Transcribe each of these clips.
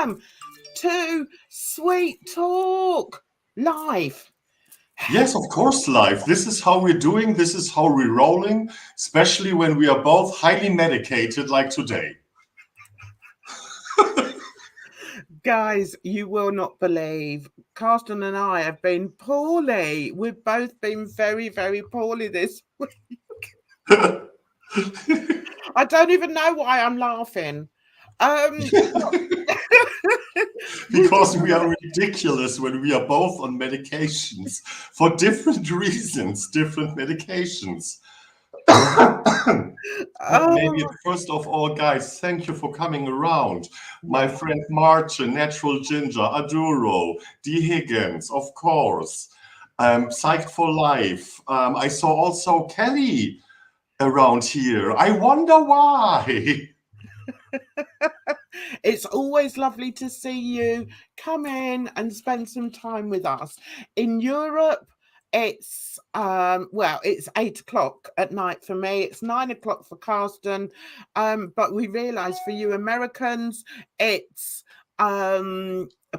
welcome to Sweet Talk Live. Yes, of course, live. This is how we're doing. This is how we're rolling, especially when we are both highly medicated like today. Guys, you will not believe Carsten and I have been poorly. We've both been very, very poorly this week. I don't even know why I'm laughing. Because we are ridiculous when we are both on medications for different reasons, different medications. Maybe first of all, guys, thank you for coming around. My friend Martin, Natural Ginger, Aduro, D. Higgins, of course. Psyched for Life. I saw also Kelly around here. I wonder why. It's always lovely to see you come in and spend some time with us. In Europe, it's it's 8 o'clock at night for me. It's 9 o'clock for Carsten. But we realise for you Americans, it's a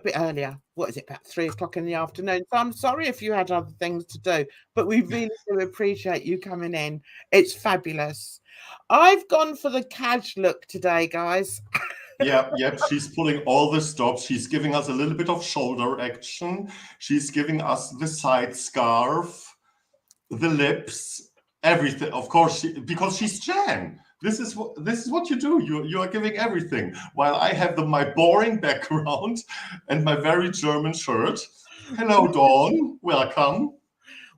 bit earlier. What is it, about 3 o'clock in the afternoon? So I'm sorry if you had other things to do, but we really do appreciate you coming in. It's fabulous. I've gone for the cash look today, guys. Yep. She's pulling all the stops. She's giving us a little bit of shoulder action. She's giving us the side scarf, the lips, everything. Of course, because she's Jan. This is what you do. You are giving everything. While I have my boring background and my very German shirt. Hello, Dawn. Welcome.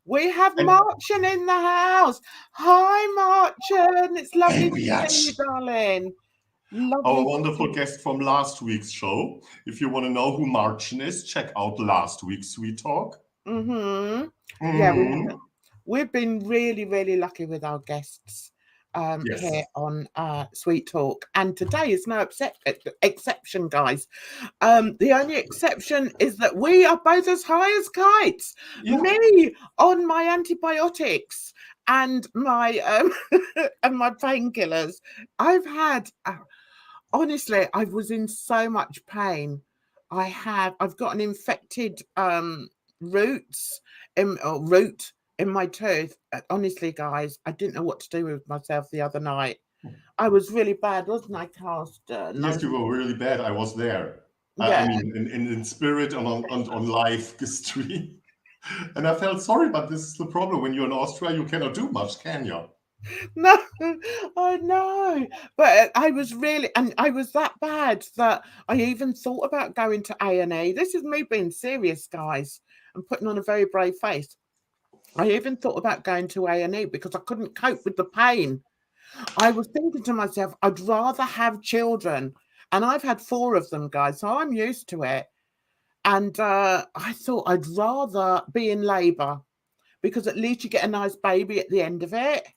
We have Martin in the house. Hi, Martin. It's lovely to see you, darling. Lovely. Our wonderful guest from last week's show. If you want to know who Martin is, check out last week's Sweet Talk. Yeah, we've been really, really lucky with our guests here on Sweet Talk. And today is no exception, guys. The only exception is that we are both as high as kites. Yeah. Me on my antibiotics and my and my painkillers. I've had honestly, I was in so much pain. I've got an infected root in my tooth. Honestly, guys, I didn't know what to do with myself the other night. I was really bad, wasn't I, Carsten? Yes, you were really bad. I was there. Yeah. I mean, in spirit and on live stream. And I felt sorry, but this is the problem. When you're in Austria, you cannot do much, can you? No, I know. But I was that bad that I even thought about going to A&E. This is me being serious, guys, and putting on a very brave face. I even thought about going to A&E because I couldn't cope with the pain. I was thinking to myself, I'd rather have children. And I've had 4 of them, guys, so I'm used to it. And I thought I'd rather be in labour because at least you get a nice baby at the end of it.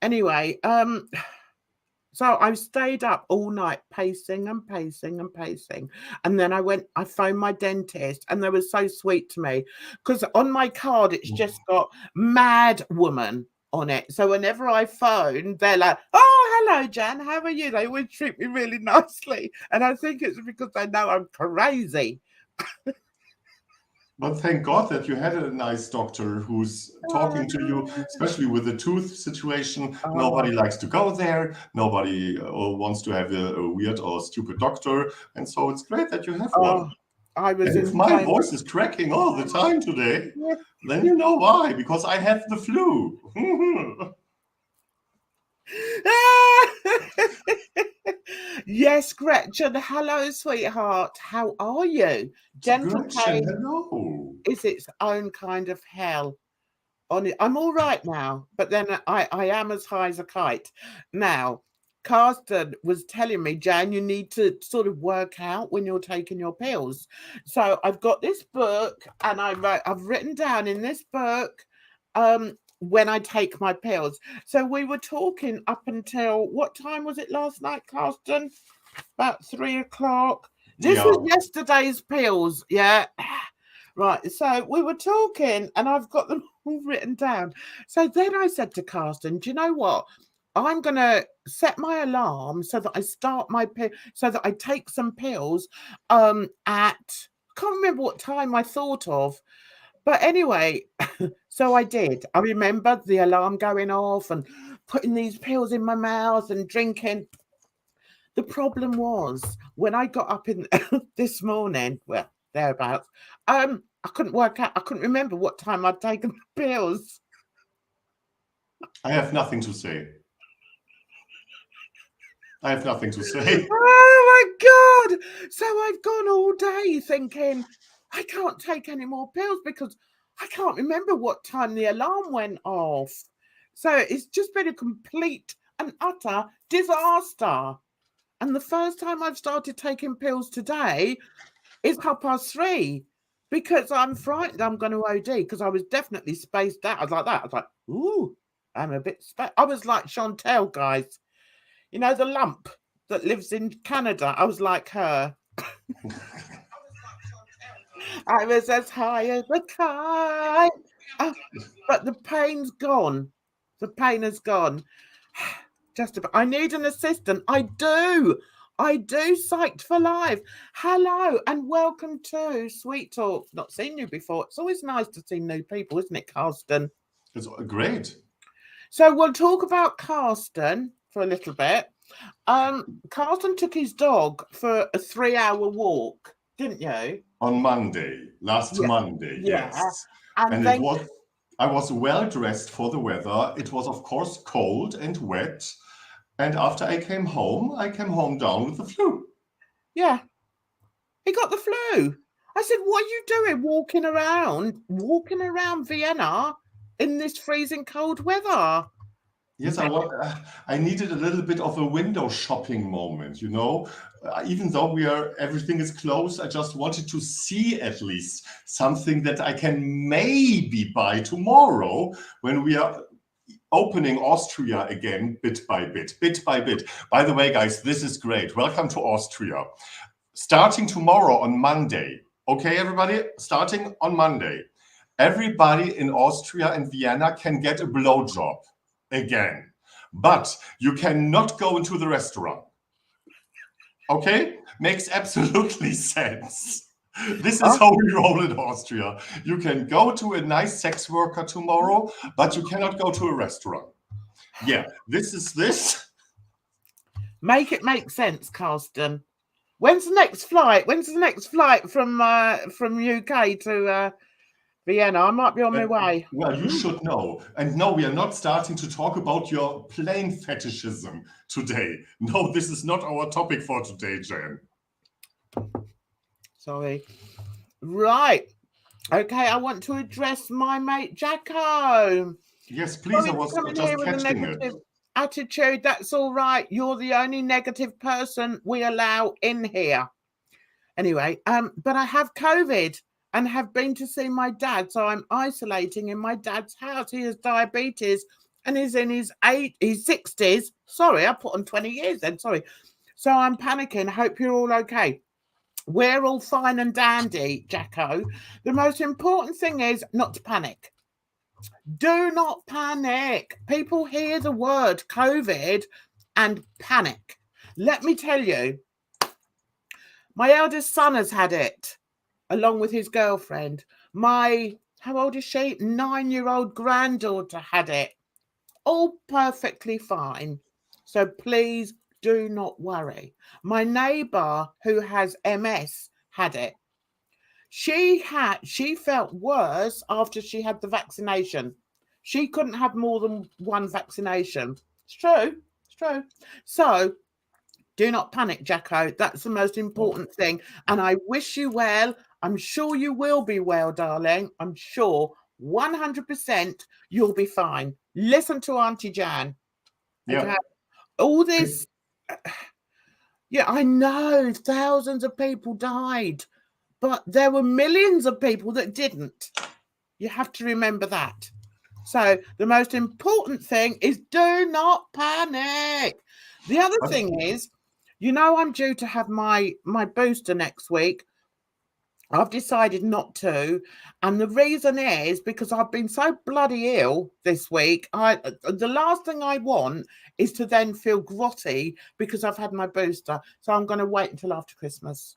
Anyway, so I stayed up all night pacing. And then I phoned my dentist and they were so sweet to me because on my card, it's just got Mad Woman on it. So whenever I phone, they're like, oh, hello, Jan, how are you? They always treat me really nicely. And I think it's because they know I'm crazy. But thank God that you had a nice doctor who's talking to you, especially with the tooth situation. Nobody likes to go there. Nobody wants to have a weird or stupid doctor. And so it's great that you have one. And if my voice is cracking all the time today, then you know why. Because I have the flu. Yes, Gretchen. Hello, sweetheart. How are you? Dental pain hello. Is its own kind of hell. I'm all right now, but then I am as high as a kite. Now, Carsten was telling me, Jan, you need to sort of work out when you're taking your pills. So I've got this book, and I've written down in this book when I take my pills. So we were talking up until, what time was it last night, Carsten? About 3 o'clock. This was yesterday's pills, yeah. Right, so we were talking and I've got them all written down. So then I said to Carsten, do you know what? I'm going to set my alarm so that I start so that I take some pills at, I can't remember what time I thought of. But anyway, so I did. I remember the alarm going off and putting these pills in my mouth and drinking. The problem was when I got up in this morning, well, thereabouts, I couldn't work out, I couldn't remember what time I'd taken the pills. I have nothing to say. I have nothing to say. Oh my God. So I've gone all day thinking, I can't take any more pills because I can't remember what time the alarm went off. So it's just been a complete and utter disaster. And the first time I've started taking pills today is 3:30 because I'm frightened I'm going to OD because I was definitely spaced out. I was like that. I was like, ooh, I'm a bit I was like Chantel, guys. You know, the lump that lives in Canada. I was like her. I was as high as a kite. But the pain's gone. The pain has gone. Just about. I need an assistant. I do. Psyched for life. Hello and welcome to Sweet Talk. Not seen you before. It's always nice to see new people, isn't it, Carsten? It's great. So we'll talk about Carsten for a little bit. Carsten took his dog for a 3-hour walk, didn't you? On Monday, last Monday, yes. And then I was well dressed for the weather. It was, of course, cold and wet. And after I came home down with the flu. Yeah. He got the flu. I said, what are you doing walking around Vienna in this freezing cold weather? Yes, I needed a little bit of a window shopping moment, you know. Even though everything is closed, I just wanted to see at least something that I can maybe buy tomorrow when we are opening Austria again, bit by bit. By the way, guys, this is great. Welcome to Austria. Starting tomorrow on Monday. Okay, everybody, starting on Monday. Everybody in Austria and Vienna can get a blowjob again, but you cannot go into the restaurant. Okay? Makes absolutely sense. This is how we roll in Austria. You can go to a nice sex worker tomorrow, but you cannot go to a restaurant. Yeah, this is this. Make it make sense, Carsten. When's the next flight? From UK to Vienna? I might be on my way. Well, you should know. And no, we are not starting to talk about your plane fetishism today. No, this is not our topic for today, Jen. Sorry. Right. Okay, I want to address my mate Jacko. Yes, please. I was just catching it. Attitude, that's all right. You're the only negative person we allow in here. Anyway, but I have COVID and have been to see my dad, so I'm isolating in my dad's house. He has diabetes and he's in his 60s. Sorry, I put on 20 years then. Sorry. So I'm panicking. Hope you're all okay. We're all fine and dandy, Jacko. The most important thing is not to panic. Do not panic. People hear the word COVID and panic. Let me tell you, my eldest son has had it, along with his girlfriend. How old is she? 9-year-old granddaughter had it. All perfectly fine. So please do not worry. My neighbour who has MS had it. She felt worse after she had the vaccination. She couldn't have more than one vaccination. It's true. So do not panic, Jacko. That's the most important thing. And I wish you well. I'm sure you will be well, darling. I'm sure 100% you'll be fine. Listen to Auntie Jan. Yeah. Okay? All this. Yeah, I know thousands of people died, but there were millions of people that didn't. You have to remember that. So the most important thing is do not panic. The other thing is, I'm due to have my booster next week. I've decided not to, and the reason is because I've been so bloody ill this week. The last thing I want is to then feel grotty because I've had my booster. So I'm going to wait until after Christmas.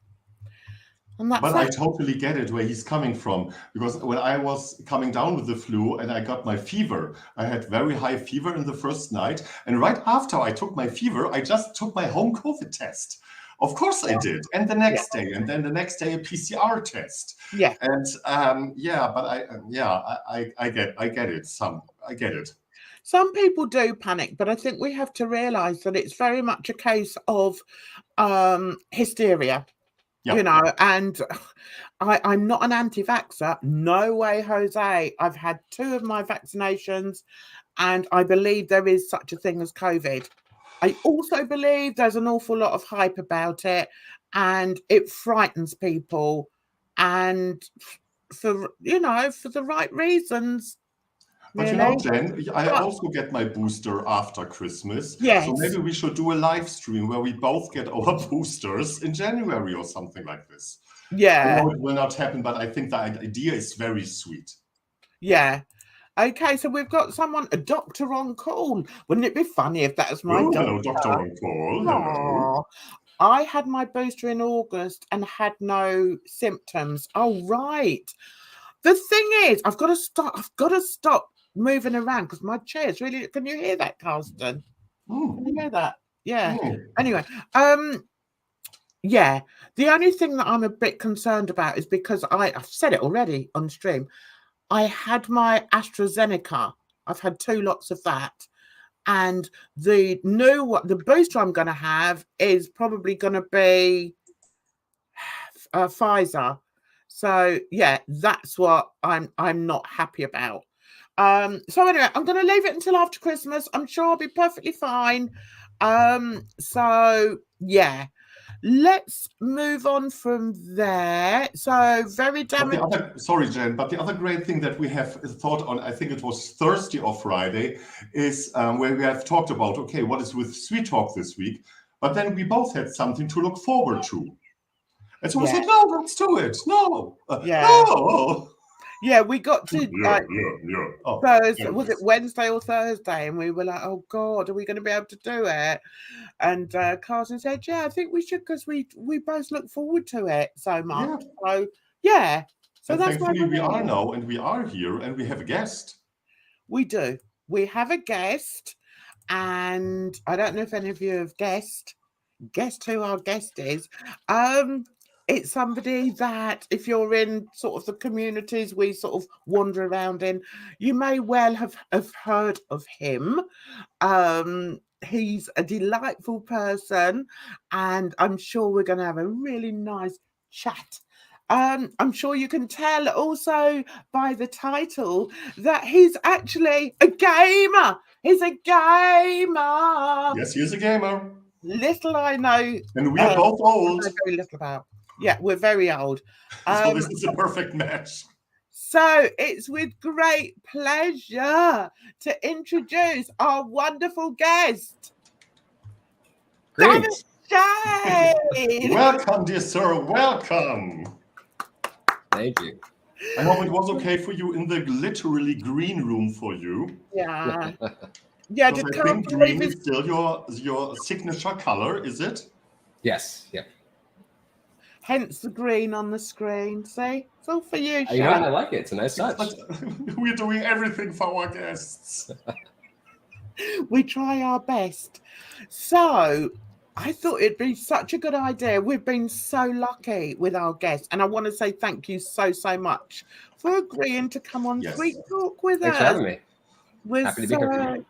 And that's But I it. totally get it where he's coming from, because when I was coming down with the flu and I got my fever, I had very high fever in the first night. And right after I took my fever, I just took my home COVID test. Of course I did. And the Yeah. next day, and then the next day a PCR test. Yeah. And yeah, but I get it. I get it. Some people do panic, but I think we have to realize that it's very much a case of hysteria. Yeah. You know, and I'm not an anti-vaxxer. No way, Jose. I've had 2 of my vaccinations, and I believe there is such a thing as COVID. I also believe there's an awful lot of hype about it, and it frightens people, and for the right reasons. But Really? Jen, I But also get my booster after Christmas. So yes, maybe we should do a live stream where we both get our boosters in January or something like this. I yeah, know it will not happen, but I think the idea is very sweet. yeah. Okay, so we've got a doctor on call. Wouldn't it be funny if that was my Oh, doctor? hello, Dr. On Call. Hello. Oh, I had my booster in August and had no symptoms. Oh, right. The thing is, I've got to stop moving around because my chair's really. Can you hear that, Carsten? Can you hear that? Yeah. Anyway, yeah. The only thing that I'm a bit concerned about is because I've said it already on stream. I had my AstraZeneca. I've had 2 lots of that. And the booster I'm going to have is probably going to be Pfizer. So yeah, that's what I'm not happy about. So anyway, I'm going to leave it until after Christmas. I'm sure I'll be perfectly fine. So yeah, let's move on from there. So very damaged. Sorry, Jen, but the other great thing that we have thought on, I think it was Thursday or Friday, is where we have talked about, okay, what is with Sweet Talk this week? But then we both had something to look forward to. And so we said, no, let's do it. No. No. Yeah, we got to Yeah. Oh, Thursday. Was it Wednesday or Thursday? And we were like, oh God, are we going to be able to do it? And Carson said, yeah, I think we should, because we both look forward to it so much. Yeah. So yeah. So And that's thankfully why we are now, and we are here, and we have a guest. We do. We have a guest, and I don't know if any of you have guessed who our guest is. It's somebody that, if you're in sort of the communities we sort of wander around in, you may well have heard of him. He's a delightful person, and I'm sure we're going to have a really nice chat. I'm sure you can tell also by the title that he's actually a gamer. He's a gamer. Yes, he is a gamer. Little I know. And we are both old. Very little about. Yeah, we're very old. So this is a perfect match. So it's with great pleasure to introduce our wonderful guest, Dammit Shane. Welcome, dear sir. Welcome. Thank you. I hope it was okay for you in the literally green room for you. Yeah. Yeah, I think green is still your signature color, is it? Yes. Yep. Hence the green on the screen. See, it's all for you, Shane. I like it. It's a nice touch. We're doing everything for our guests. We try our best. So I thought it'd be such a good idea. We've been so lucky with our guests, and I want to say thank you so much for agreeing to come on Sweet Talk with Thanks us. for having me. We're happy to be here.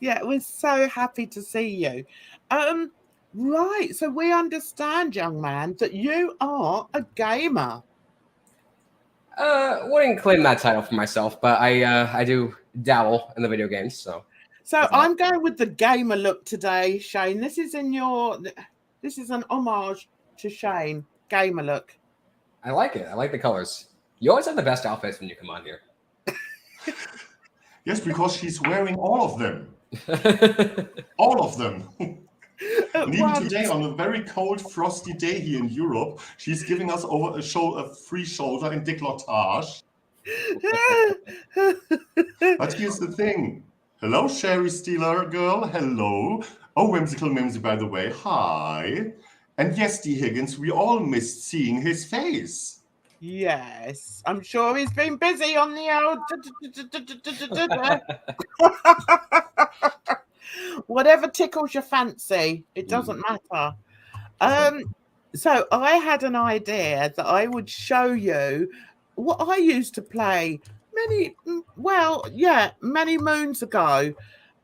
Yeah, we're so happy to see you. Right, so we understand, young man, that you are a gamer. Wouldn't claim that title for myself, but I do dabble in the video games. So I'm going with the gamer look today, Shane. This is an homage to Shane. Gamer look. I like it. I like the colors. You always have the best outfits when you come on here. Yes, because she's wearing all of them. All of them. And even today, on a very cold, frosty day here in Europe, she's giving us over a free shoulder in décolletage. But here's the thing. Hello, Sherry Steeler girl. Hello. Oh, Whimsical Mimsy, by the way. Hi. And yes, D. Higgins, we all missed seeing his face. Yes, I'm sure he's been busy on the old. Whatever tickles your fancy, it doesn't matter. So I had an idea that I would show you what I used to play many moons ago.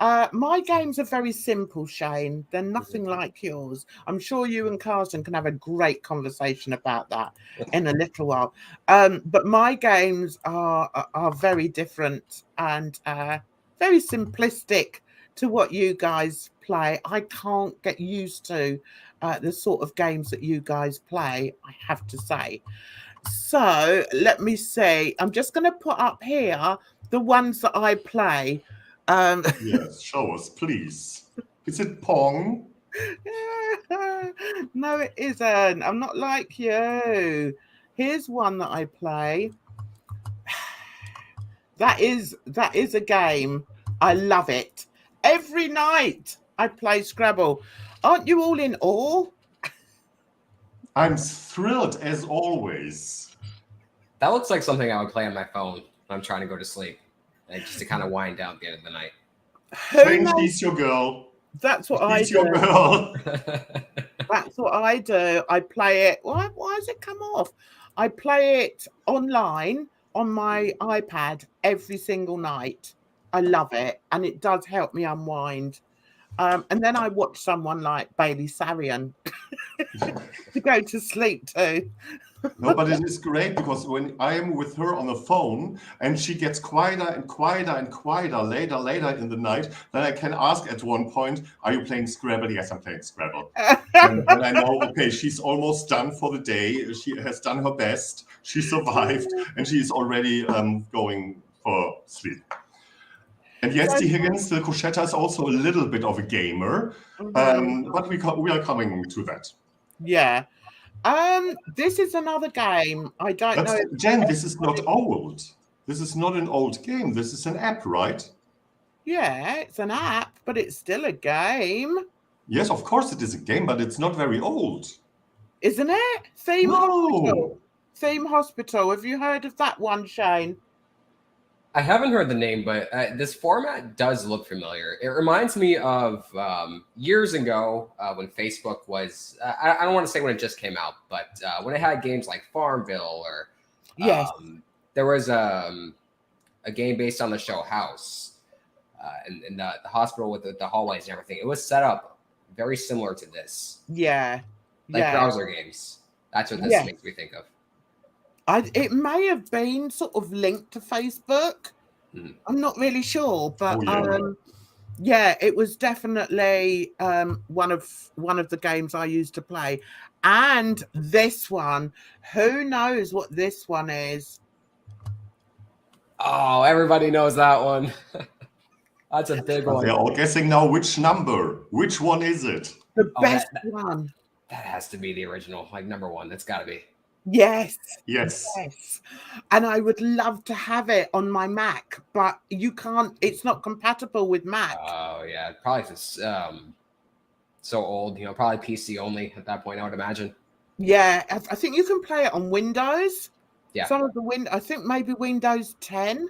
My games are very simple, Shane. They're nothing like yours. I'm sure you and Carson can have a great conversation about that in a little while. But my games are very different and very simplistic to what you guys play. I can't get used to the sort of games that you guys play, I have to say. So let me see. I'm just going to put up here the ones that I play. Yes, show us, please. Is it Pong? No, it isn't. I'm not like you. Here's one that I play. That is a game. I love it. Every night I play Scrabble. Aren't you all in awe? I'm thrilled as always. That looks like something I would play on my phone when I'm trying to go to sleep, like just to kind of wind down at the end of the night. Shane, she's your girl. That's what I do. She's your girl. That's what I do. I play it. Why has it come off? I play it online on my iPad every single night. I love it, and it does help me unwind. And then I watch someone like Bailey Sarian to go to sleep too. No, but it is great because when I am with her on the phone and she gets quieter and quieter and quieter later in the night, then I can ask at one point, are you playing Scrabble? Yes, I'm playing Scrabble. And then I know, okay, she's almost done for the day. She has done her best. She survived and she's already going for sleep. And yes, D. Higgins, the Cochetta is also a little bit of a gamer, but we are coming to that. Yeah. This is another game. I don't know. Jen, this is not old. This is not an old game. This is an app, right? Yeah, it's an app, but it's still a game. Yes, of course it is a game, but it's not very old. Isn't it? Theme No. Hospital. Theme Hospital. Have you heard of that one, Shane? I haven't heard the name, but this format does look familiar. It reminds me of years ago when Facebook was, I don't want to say when it just came out, but when it had games like Farmville or Yes. there was a game based on the show House and the hospital with the hallways and everything. It was set up very similar to this. Yeah. Like browser games. That's what this makes me think of. It may have been sort of linked to Facebook. I'm not really sure, but it was definitely one of the games I used to play. And this one, who knows what this one is? Oh, everybody knows that one. That's a big one. They're all guessing now which number. Which one is it? The best one. That has to be the original, like number one. That's got to be. Yes. Yes. And I would love to have it on my Mac, but you can't. It's not compatible with Mac. Oh yeah, probably just so old. Probably PC only at that point. I would imagine. Yeah, I think you can play it on Windows. Yeah. Some of the I think maybe Windows 10.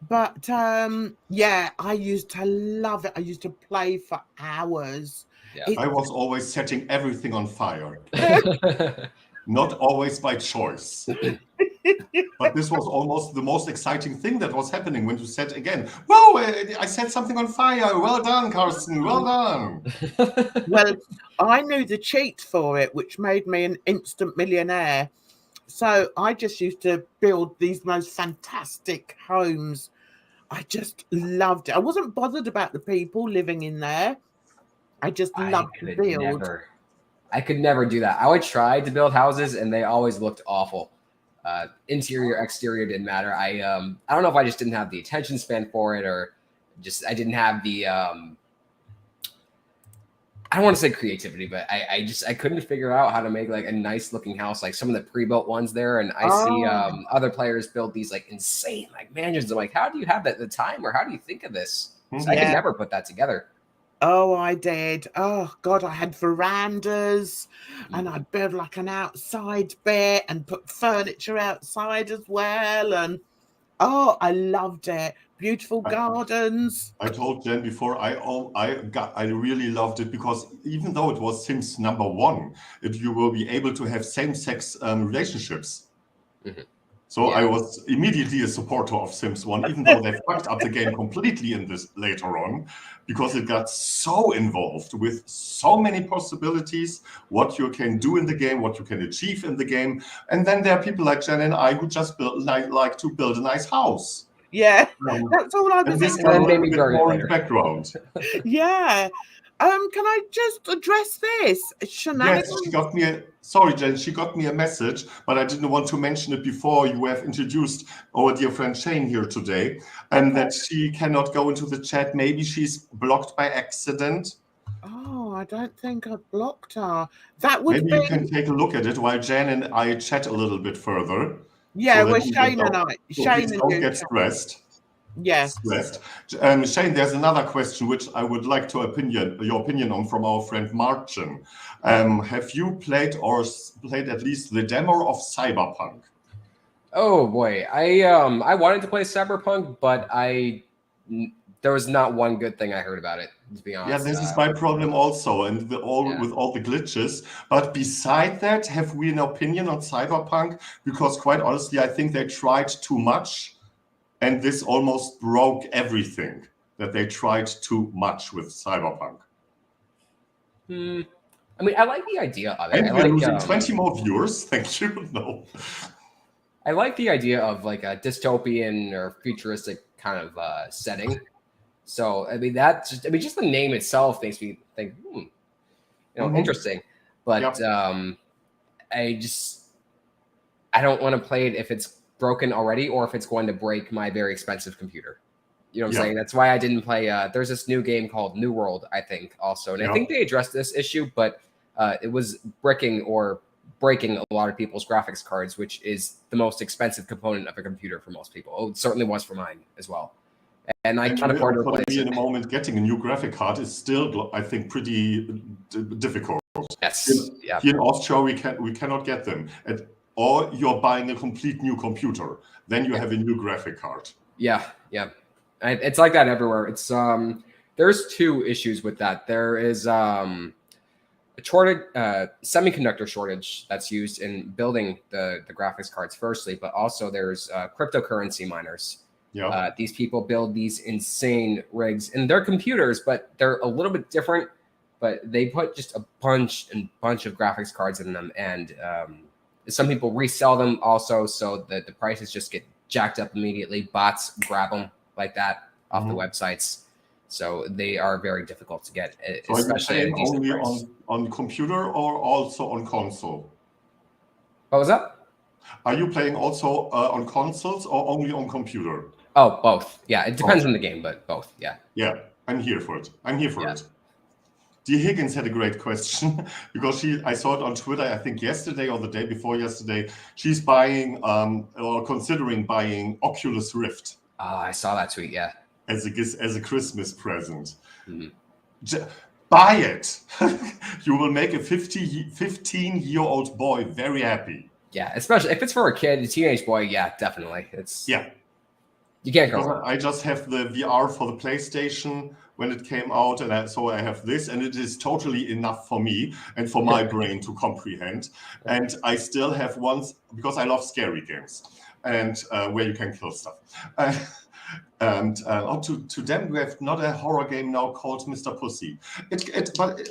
But I used to love it. I used to play for hours. Yeah. I was always setting everything on fire. Not always by choice. But this was almost the most exciting thing that was happening when you said again, whoa, I set something on fire. Well done, Carsten. Well done. Well, I knew the cheat for it, which made me an instant millionaire. So I just used to build these most fantastic homes. I just loved it. I wasn't bothered about the people living in there. I just loved to build. I could never do that. I would try to build houses, and they always looked awful. Interior, exterior didn't matter. I don't know if I just didn't have the attention span for it, or just I didn't have the I don't want to say creativity, but I couldn't figure out how to make like a nice looking house, like some of the pre-built ones there. And I see other players build these like insane like mansions. I'm like, how do you have that at the time, or how do you think of this? I could never put that together. Oh, I did. Oh God, I had verandas, and I'd build like an outside bit and put furniture outside as well. And oh, I loved it. Beautiful gardens. I told Jen before, I really loved it because even though it was Sims #1, you will be able to have same-sex relationships. So I was immediately a supporter of Sims 1, even though they fucked up the game completely in this later on, because it got so involved with so many possibilities, what you can do in the game, what you can achieve in the game. And then there are people like Jen and I who just like to build a nice house. Yeah, that's all I was. And this got a little bit more in the background. Yeah. Can I just address this? Shenanigans? Yes, she got me sorry, Jen, she got me a message, but I didn't want to mention it before you have introduced our dear friend Shane here today, and that she cannot go into the chat. Maybe she's blocked by accident. Oh, I don't think I blocked her. That would Maybe you can take a look at it while Jen and I chat a little bit further. Yeah, so Shane and I. Shane and don't get stressed. Yes. Shane, there's another question which I would like your opinion on from our friend Martin. Have you played at least the demo of Cyberpunk? Oh boy, I wanted to play Cyberpunk, but there was not one good thing I heard about it, to be honest. Yeah, this is my problem also, and with all the glitches. But beside that, have we an opinion on Cyberpunk? Because quite honestly, I think they tried too much. And this almost broke everything, that they tried too much with Cyberpunk. I mean, I like the idea of it. And we're losing 20 more viewers. Thank you. No. I like the idea of like a dystopian or futuristic kind of setting. So I mean, just the name itself makes me think, interesting. But I don't want to play it if it's broken already or if it's going to break my very expensive computer. You know what I'm saying? That's why I didn't play. There's this new game called New World, I think, also. And I think they addressed this issue, but it was breaking a lot of people's graphics cards, which is the most expensive component of a computer for most people. Oh, it certainly was for mine as well. And I can't afford to replace it. In a moment, getting a new graphic card is still, I think, pretty difficult. Yes. Here in Austria, we cannot get them. Or you're buying a complete new computer. Then you have a new graphic card. Yeah. It's like that everywhere. It's there's two issues with that. There is a semiconductor shortage that's used in building the graphics cards firstly, but also there's cryptocurrency miners. Yeah. These people build these insane rigs in their computers, but they're a little bit different. But they put just a bunch of graphics cards in them, and some people resell them also, so that the prices just get jacked up immediately. Bots grab them like that off the websites, so they are very difficult to get. So especially only on computer or also on console? What was that? Are you playing also on consoles or only on computer? Oh, both. Yeah, it depends on the game, but both. Yeah. Yeah, I'm here for it. it. D. Higgins had a great question because I saw it on Twitter, I think yesterday or the day before yesterday. She's buying or considering buying Oculus Rift. Oh, I saw that tweet, yeah. As a Christmas present. Buy it. You will make a 15-year-old boy very happy. Yeah, especially if it's for a kid, a teenage boy, yeah, definitely. You can't go wrong. I just have the VR for the PlayStation when it came out, and so I have this, and it is totally enough for me and for my brain to comprehend. And I still have ones because I love scary games and where you can kill stuff. To them, we have not a horror game now called Mr. Pussy. But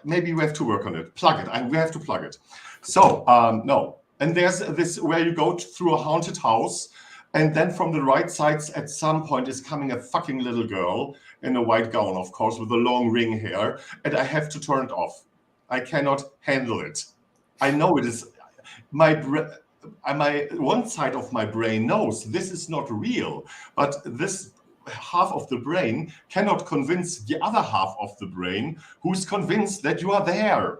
maybe we have to work on it. Plug it. We have to plug it. So no, and there's this where you go through a haunted house. And then from the right side, at some point, is coming a fucking little girl in a white gown, of course, with a long ring hair. And I have to turn it off. I cannot handle it. I know it is. My one side of my brain knows this is not real. But this half of the brain cannot convince the other half of the brain who's convinced that you are there.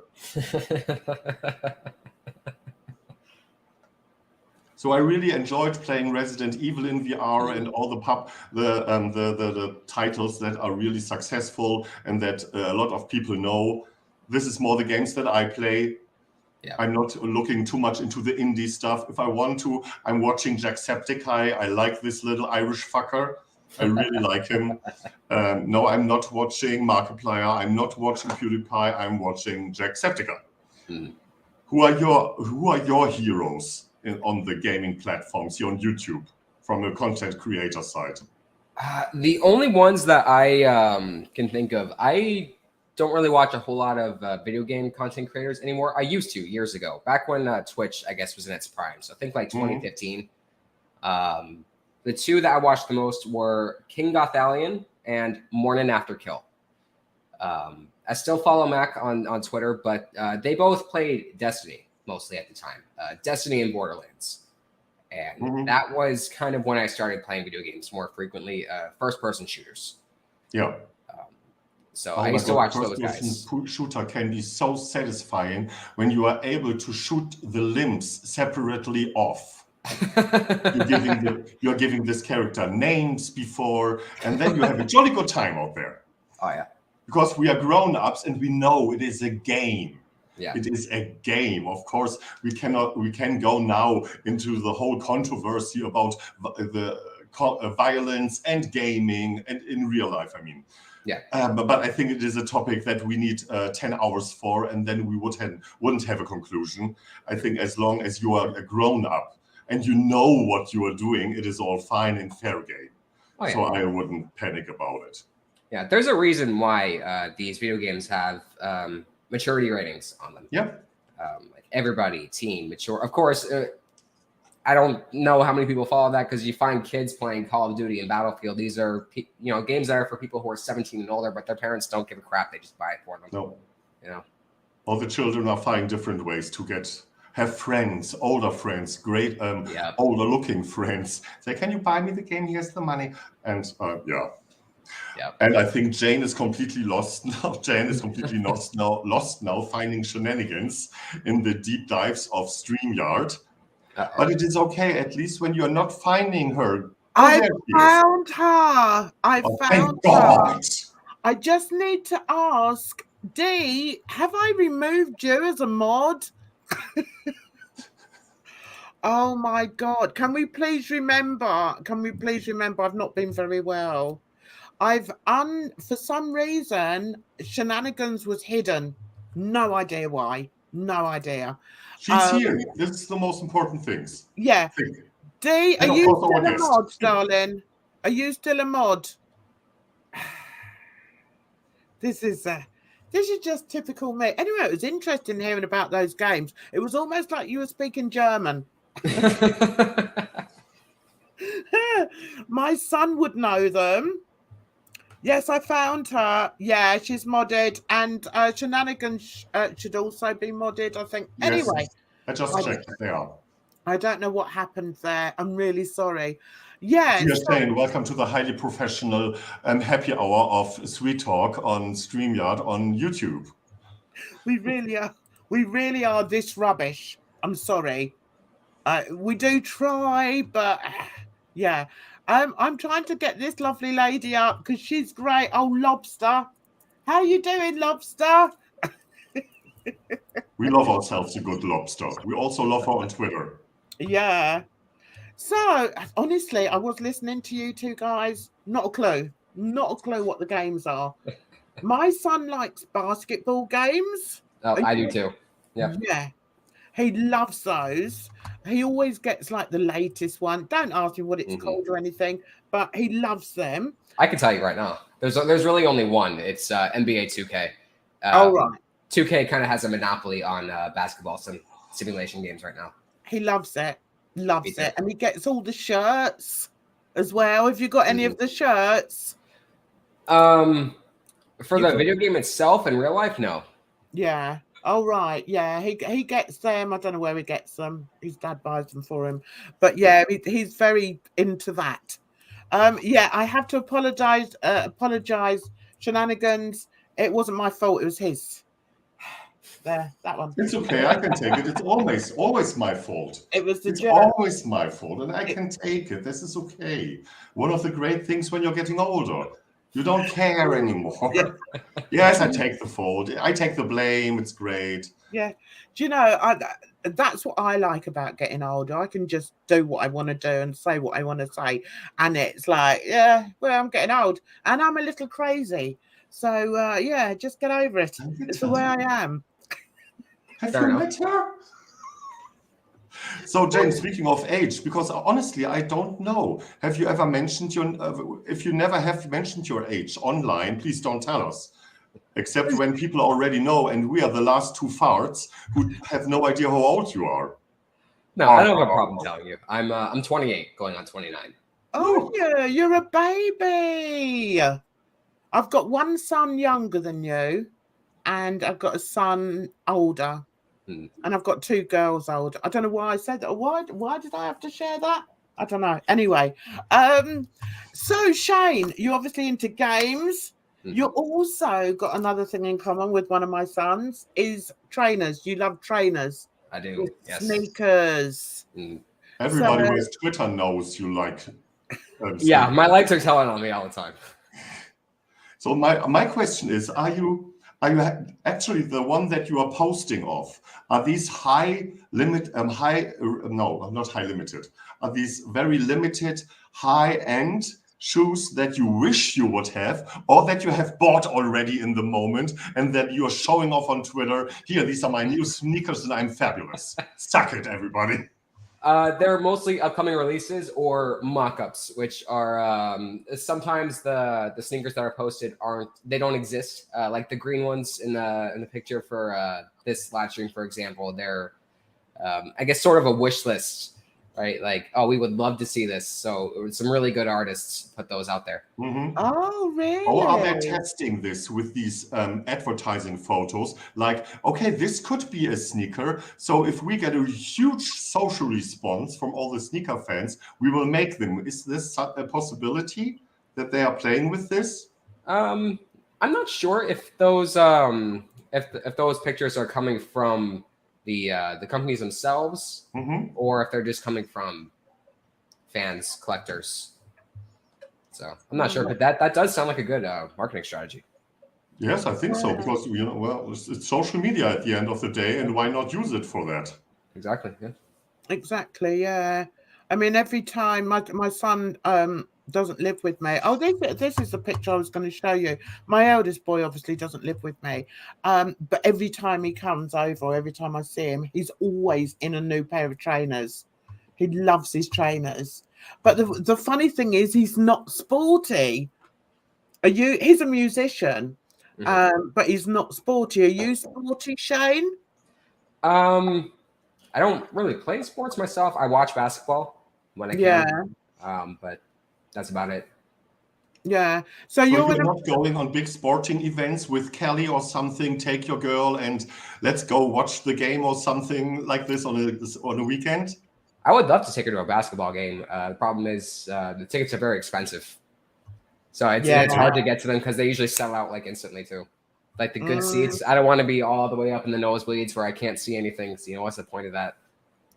So I really enjoyed playing Resident Evil in VR and all the titles that are really successful and that a lot of people know. This is more the games that I play. Yeah. I'm not looking too much into the indie stuff. If I want to, I'm watching Jacksepticeye. I like this little Irish fucker. I really like him. No, I'm not watching Markiplier. I'm not watching PewDiePie. I'm watching Jacksepticeye. Mm. Who are your heroes on the gaming platforms here on YouTube from a content creator side? The only ones that I can think of, I don't really watch a whole lot of video game content creators anymore. I used to years ago, back when Twitch, I guess, was in its prime. So I think like 2015. The two that I watched the most were King Gothalion and Morning After Kill. I still follow Mac on Twitter, but they both played Destiny mostly at the time. Destiny and Borderlands. And that was kind of when I started playing video games more frequently, first-person shooters. Yeah. So I used to watch those guys. Shooter can be so satisfying when you are able to shoot the limbs separately off. You're giving this character names before, and then you have a jolly good time out there. Oh yeah. Because we are grown-ups and we know it is a game. Yeah. It is a game. Of course, we can go now into the whole controversy about the violence and gaming and in real life, I mean. Yeah. But I think it is a topic that we need 10 hours for, and then we wouldn't have a conclusion. I think as long as you are a grown-up and you know what you are doing, it is all fine and fair game. Oh, yeah. So I wouldn't panic about it. Yeah, there's a reason why these video games have maturity ratings on them. Yeah. Like everybody, teen, mature. Of course, I don't know how many people follow that because you find kids playing Call of Duty and Battlefield. These are games that are for people who are 17 and older, but their parents don't give a crap. They just buy it for them. No. All the children are finding different ways to have friends, older friends, great, older looking friends. Say, can you buy me the game? Here's the money. And yeah. And I think Jane is completely lost now. Jane is completely lost now, finding shenanigans in the deep dives of StreamYard. But it is okay, at least when you're not finding her. I found her. I found her. I just need to ask, Dee, have I removed you as a mod? Oh my God. Can we please remember? I've not been very well. For some reason, shenanigans was hidden. No idea why. No idea. She's here. This is the most important things. Yeah. Dee, are you still a mod, darling? Are you still a mod? This is just typical me. Anyway, it was interesting hearing about those games. It was almost like you were speaking German. My son would know them. Yes, I found her. Yeah, she's modded, and Shenanigans should also be modded, I think. Yes, anyway, I just checked. They are. I don't know what happened there. I'm really sorry. Yeah. Dear Shane, welcome to the highly professional happy hour of Sweet Talk on StreamYard on YouTube. We really are this rubbish. I'm sorry. We do try, but yeah. I'm trying to get this lovely lady up because she's great. Oh, Lobster. How you doing, Lobster? We love ourselves a good Lobster. We also love her on Twitter. Yeah. So, honestly, I was listening to you two guys. Not a clue what the games are. My son likes basketball games. Oh, I do too. Yeah. Yeah. He loves those. He always gets like the latest one. Don't ask him what it's called or anything, but he loves them. I can tell you right now. There's really only one. It's NBA 2K. Oh, right. 2K kind of has a monopoly on basketball simulation games right now. He loves it. And he gets all the shirts as well. Have you got any of the shirts? For the video game itself in real life, no. Yeah. Oh, right. Yeah, he gets them. I don't know where he gets them. His dad buys them for him. But yeah, he's very into that. Yeah, I have to apologize. Shenanigans. It wasn't my fault. It was his. There, that one. It's okay. I can take it. It's always my fault. It was the It's jerk. always my fault, and I can take it. This is okay. One of the great things when you're getting older, you don't care anymore. Yeah. Yes, I take the fault. I take the blame. It's great. Yeah. Do you know, that's what I like about getting older. I can just do what I want to do and say what I want to say. And it's like, yeah, well, I'm getting old and I'm a little crazy. So, yeah, just get over it. It's the way I am. Have you met her? So, Jane, speaking of age, because honestly, I don't know. Have you ever mentioned if you never have mentioned your age online, please don't tell us. Except when people already know, and we are the last two farts who have no idea how old you are. No, I don't have a problem telling you. I'm 28, going on 29. Oh, yeah, you're a baby. I've got one son younger than you, and I've got a son older, and I've got two girls older. I don't know why I said that. Why did I have to share that? I don't know. Anyway, so Shane, you're obviously into games. You also got another thing in common with one of my sons is trainers. You love trainers. I do. Yes. Sneakers. Everybody who has Twitter knows you like. Yeah, my legs are telling on me all the time. So my question is: Are you actually the one that you are posting of? Are these not high limited? Are these very limited high end shoes that you wish you would have, or that you have bought already in the moment and that you are showing off on Twitter? Here, these are my new sneakers and I'm fabulous. Suck it, everybody. They're mostly upcoming releases or mock-ups, which are sometimes the sneakers that are posted don't exist. Like the green ones in the picture for this live stream, for example, they're I guess sort of a wish list. Right, like, oh, we would love to see this. So some really good artists put those out there. Mm-hmm. Oh, really? Or are they testing this with these advertising photos? Like, okay, this could be a sneaker. So if we get a huge social response from all the sneaker fans, we will make them. Is this a possibility that they are playing with this? I'm not sure if those if those pictures are coming from the companies themselves, or if they're just coming from fans, collectors. So I'm not sure, but that does sound like a good marketing strategy. Yes, I think so, because it's social media at the end of the day, and why not use it for that? Exactly. Yeah. Exactly. Yeah. I mean, every time my son doesn't live with me. Oh, this is the picture I was going to show you. My eldest boy obviously doesn't live with me, but every time he comes over, or every time I see him, he's always in a new pair of trainers. He loves his trainers. But the funny thing is, he's not sporty. He's a musician, but he's not sporty. Are you sporty, Shane? I don't really play sports myself. I watch basketball when I can. But that's about it. Yeah. So you're not going on big sporting events with Kelly or something? Take your girl and let's go watch the game or something like this on a weekend? I would love to take her to a basketball game. The problem is the tickets are very expensive. So it's hard to get to them because they usually sell out like instantly too. Like the good seats. I don't want to be all the way up in the nosebleeds where I can't see anything. So, what's the point of that?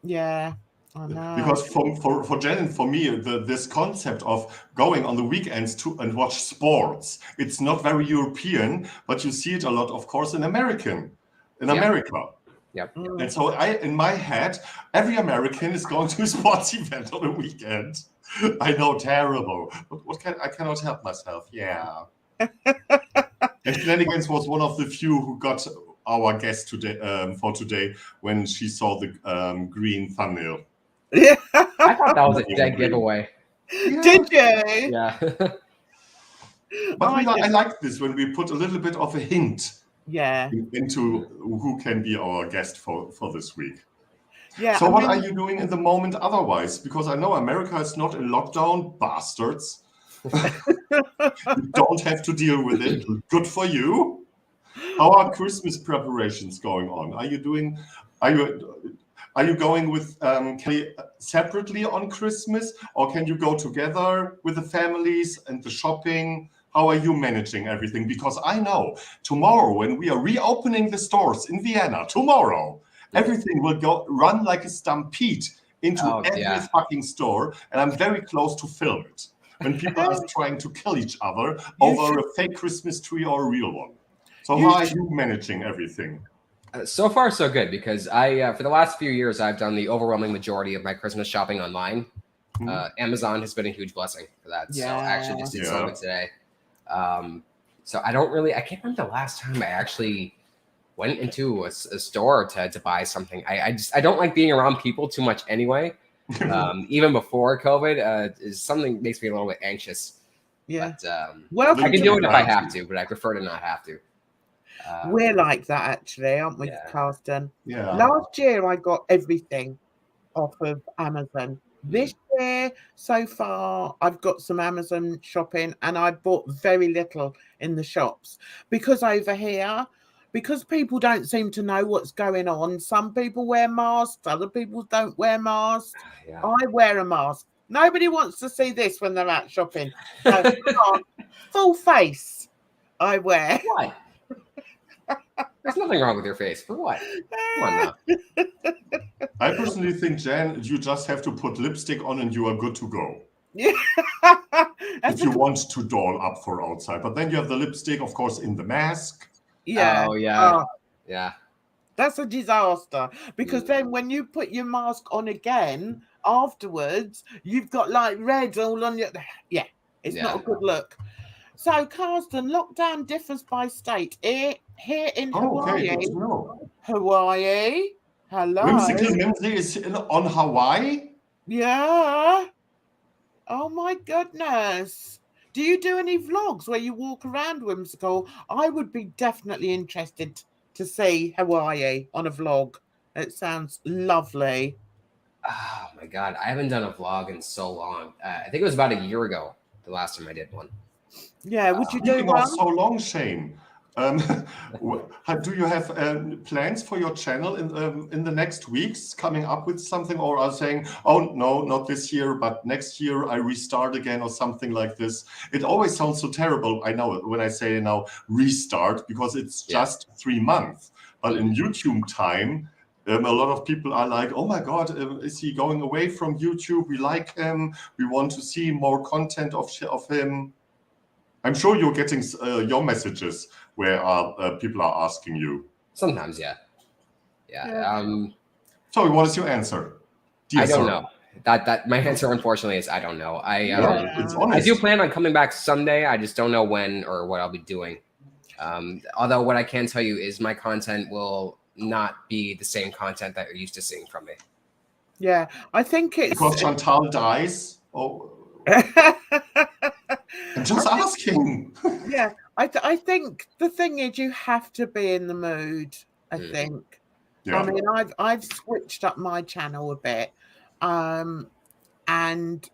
Yeah. Oh, no. Because for Jen and for me, this concept of going on the weekends and watch sports, it's not very European, but you see it a lot, of course, in America. Yep. And so in my head, every American is going to a sports event on a weekend. I know, terrible. But I cannot help myself. Yeah. And Shenanigans was one of the few who got our guest today for today when she saw the green thumbnail. Yeah. I thought that was a dead giveaway. Yeah. Did you? Yeah. But I like this when we put a little bit of a hint into who can be our guest for this week. Yeah. So what are you doing in the moment otherwise? Because I know America is not in lockdown, bastards. You don't have to deal with it. Good for you. How are Christmas preparations going on? Are you going with Kelly separately on Christmas, or can you go together with the families and the shopping? How are you managing everything? Because I know tomorrow, when we are reopening the stores in Vienna, tomorrow, everything will run like a stampede into every fucking store, and I'm very close to film it when people are trying to kill each other over a fake Christmas tree or a real one. So how are you managing everything? So far, so good, because I, for the last few years, I've done the overwhelming majority of my Christmas shopping online. Amazon has been a huge blessing for that. So I actually just did some of it today. So I can't remember the last time I actually went into a store to buy something. I don't like being around people too much anyway. Even before COVID, is something that makes me a little bit anxious. Yeah. But, I can do it if I have to, but I prefer to not have to. We're like that, actually, aren't we, Carsten? Yeah. Last year, I got everything off of Amazon. This year, so far, I've got some Amazon shopping, and I bought very little in the shops because over here, because people don't seem to know what's going on. Some people wear masks, other people don't wear masks. I wear a mask. Nobody wants to see this when they're out shopping. So, full face I wear. What? There's nothing wrong with your face. For what? Come on now. I personally think, Jan, you just have to put lipstick on and you are good to go. Yeah. If you want to doll up for outside. But then you have the lipstick, of course, in the mask. Yeah. Oh, yeah. Yeah. That's a disaster. Because then when you put your mask on again afterwards, you've got like red all on your... Yeah, it's not a good look. So, Carsten, lockdown differs by state. Here in Hawaii. Okay, good to know. Hawaii. Hello. Whimsical Mimsy is on Hawaii? Yeah. Oh, my goodness. Do you do any vlogs where you walk around Whimsical? I would be definitely interested to see Hawaii on a vlog. It sounds lovely. Oh, my God. I haven't done a vlog in so long. I think it was about a year ago, the last time I did one. Yeah, would you do one? So long, Shane. Do you have plans for your channel in the next weeks, coming up with something, or are saying, oh no, not this year, but next year I restart again, or something like this? It always sounds so terrible. I know when I say now restart, because it's just 3 months. But in YouTube time, a lot of people are like, oh my God, is he going away from YouTube? We like him. We want to see more content of him. I'm sure you're getting your messages where people are asking you. Sometimes, yeah. So what is your answer? I don't know. That my answer, unfortunately, is I don't know. It's honest. I do plan on coming back someday. I just don't know when or what I'll be doing. Although what I can tell you is my content will not be the same content that you're used to seeing from me. Yeah, I think it's... Because Chantal dies? Oh... I'm just asking. Yeah, I think the thing is you have to be in the mood, I think. I mean, I've switched up my channel a bit. And,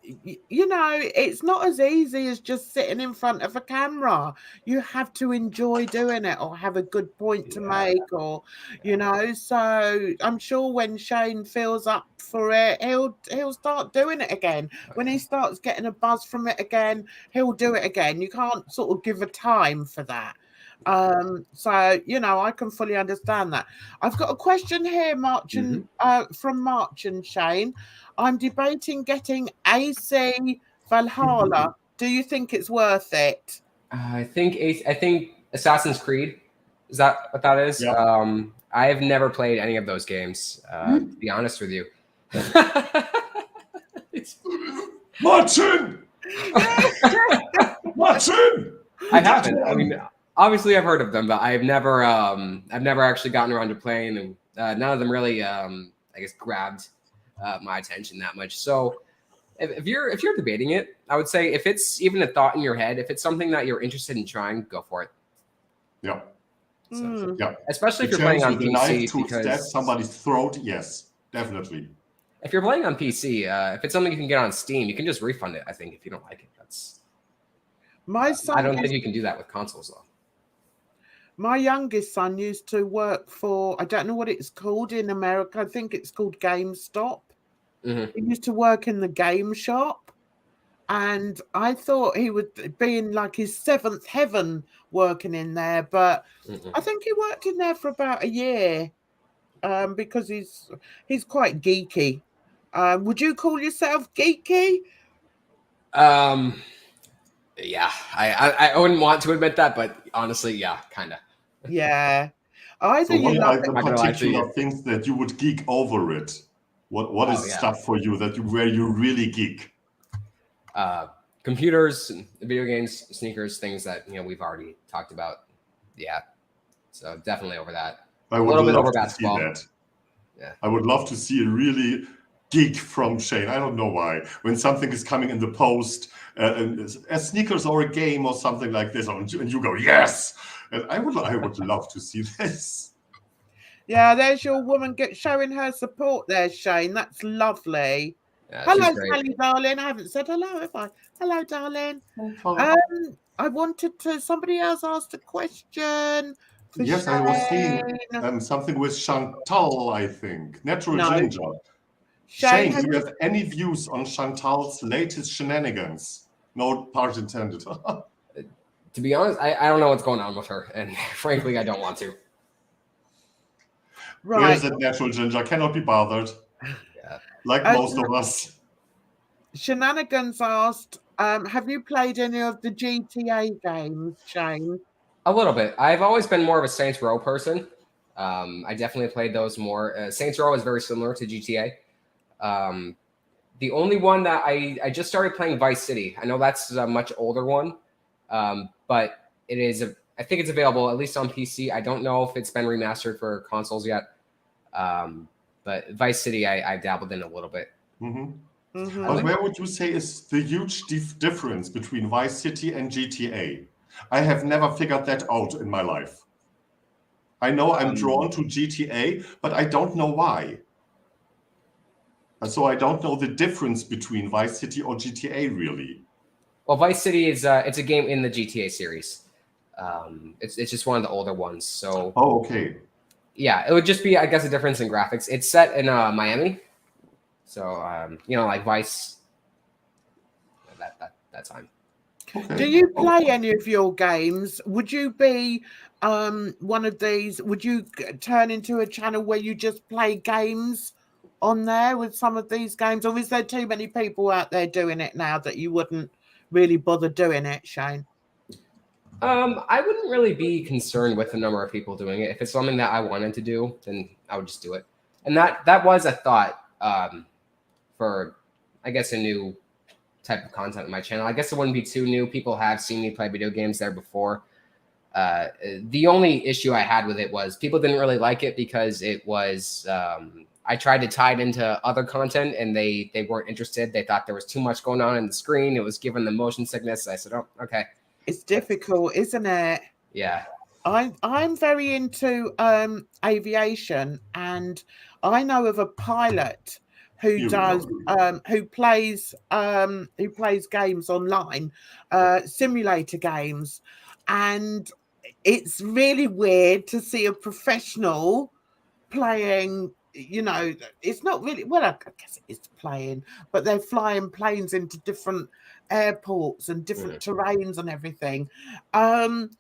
you know, it's not as easy as just sitting in front of a camera. You have to enjoy doing it or have a good point to make, or, you know. So I'm sure when Shane feels up for it, he'll start doing it again. When he starts getting a buzz from it again, he'll do it again. You can't sort of give a time for that. So, you know, I can fully understand that. I've got a question here, from March and Shane. I'm debating getting AC Valhalla. Do you think it's worth it? I think Assassin's Creed. Is that what that is? Yeah. I have never played any of those games, to be honest with you. Martin! Martin! I haven't. I mean, obviously I've heard of them, but I've never actually gotten around to playing them. None of them really, I guess, grabbed my attention that much. So if you're debating it, I would say if it's even a thought in your head, if it's something that you're interested in trying, go for it. Yeah. Yeah. Especially if you're playing on PC, because stab somebody's throat. Yes, definitely. If you're playing on PC, if it's something you can get on Steam, you can just refund it. I think if you don't like it, that's. My son. I don't think you can do that with consoles though. My youngest son used to work for, I don't know what it's called in America. I think it's called GameStop. Mhm. He used to work in the game shop. And I thought he would be in like his seventh heaven working in there. But Mhm. I think he worked in there for about a year because he's quite geeky. Would you call yourself geeky? Yeah, I wouldn't want to admit that, but honestly, yeah, kind of. Yeah. Either So you what love are it. the Not gonna lie to you. particular things that you would geek over it? What Oh is yeah, stuff for you that where you really geek? computers, video games, sneakers, things that we've already talked about. Yeah, so definitely over that. I A would little bit love over to see basketball. that. Yeah. I would love to see a really geek from Shane. I don't know why. When something is coming in the post, as sneakers or a game or something like this, and you go, yes! And I would love to see this. Yeah, there's your woman showing her support there, Shane. That's lovely. Yeah, she's Hello, great. Sally, darling. I haven't said hello, have I? Hello, darling. Okay. I wanted to. Somebody else asked a question for Yes, I was seeing Shane. something with Chantal, I think. Natural No, Ginger. Shane. Shane, do you have any views on Chantal's latest shenanigans? No part intended. To be honest, I don't know what's going on with her, and frankly, I don't want to. Where Right. is it, Natural Ginger? Cannot be bothered. Yeah. Like most of us. Shenanigans asked, have you played any of the GTA games, Shane? A little bit. I've always been more of a Saints Row person. I definitely played those more. Saints Row is very similar to GTA. The only one that I just started playing Vice City. I know that's a much older one, but it is. I think it's available at least on PC. I don't know if it's been remastered for consoles yet. But Vice City, I dabbled in a little bit. But where would you say is the huge difference between Vice City and GTA? I have never figured that out in my life. I know I'm drawn to GTA, but I don't know why. So I don't know the difference between Vice City or GTA really. Well, Vice City is it's a game in the GTA series. It's just one of the older ones. So Oh, okay. yeah, it would just be, I guess, a difference in graphics. It's set in Miami, so like Vice. That's fine. Okay. Do you play any of your games? Would you be one of these? Would you turn into a channel where you just play games on there with some of these games, or is there too many people out there doing it now that you wouldn't really bother doing it, Shane? I wouldn't really be concerned with the number of people doing it. If it's something that I wanted to do, then I would just do it. And that was a thought for, I guess, a new type of content on my channel. I guess it wouldn't be too new. People have seen me play video games there before. The only issue I had with it was people didn't really like it because it was I tried to tie it into other content and they weren't interested. They thought there was too much going on in the screen. It was giving them motion sickness. I said, oh, okay. It's difficult, isn't it? Yeah. I'm very into aviation, and I know of a pilot who plays games online, simulator games, and it's really weird to see a professional playing. It's not really, well, I guess it is playing, but they're flying planes into different airports and different terrains and everything. And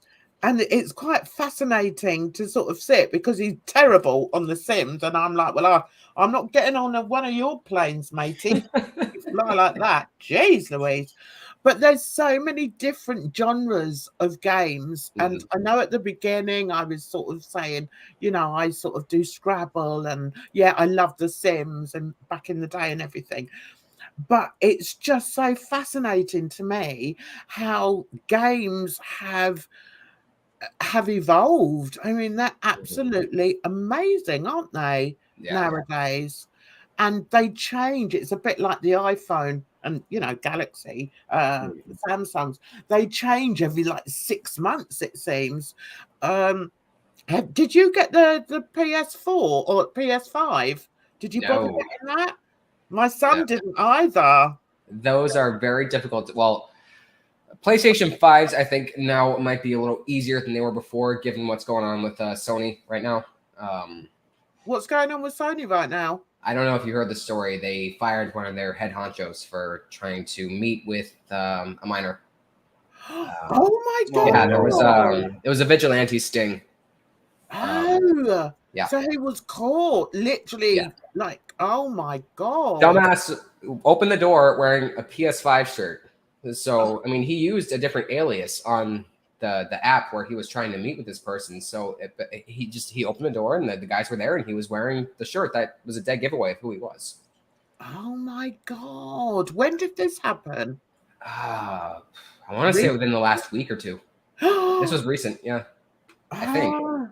it's quite fascinating to sort of sit, because he's terrible on the Sims, and I'm like, well, I'm not getting on one of your planes, matey. You fly like that. Jeez Louise. But there's so many different genres of games. And I know at the beginning I was sort of saying, I sort of do Scrabble, and yeah, I love the Sims and back in the day and everything. But it's just so fascinating to me how games have evolved. I mean, they're absolutely amazing, aren't they, nowadays? And they change. It's a bit like the iPhone and, Galaxy, Samsungs. They change every like 6 months, it seems. Did you get the PS4 or PS5? Did you bother No. getting that? My son didn't either. Those are very difficult. Well, PlayStation 5s, I think now might be a little easier than they were before, given what's going on with Sony right now. What's going on with Sony right now? I don't know if you heard the story. They fired one of their head honchos for trying to meet with a minor. Oh my god! Yeah, there was it was a vigilante sting. Oh, yeah. So he was caught, literally, Yeah. like, oh my god! Dumbass opened the door wearing a PS5 shirt. So I mean, he used a different alias on the app where he was trying to meet with this person. So he opened the door and the guys were there, and he was wearing the shirt that was a dead giveaway of who he was. Oh my god! When did this happen? I want to say within the last week or two. This was recent, yeah. I think.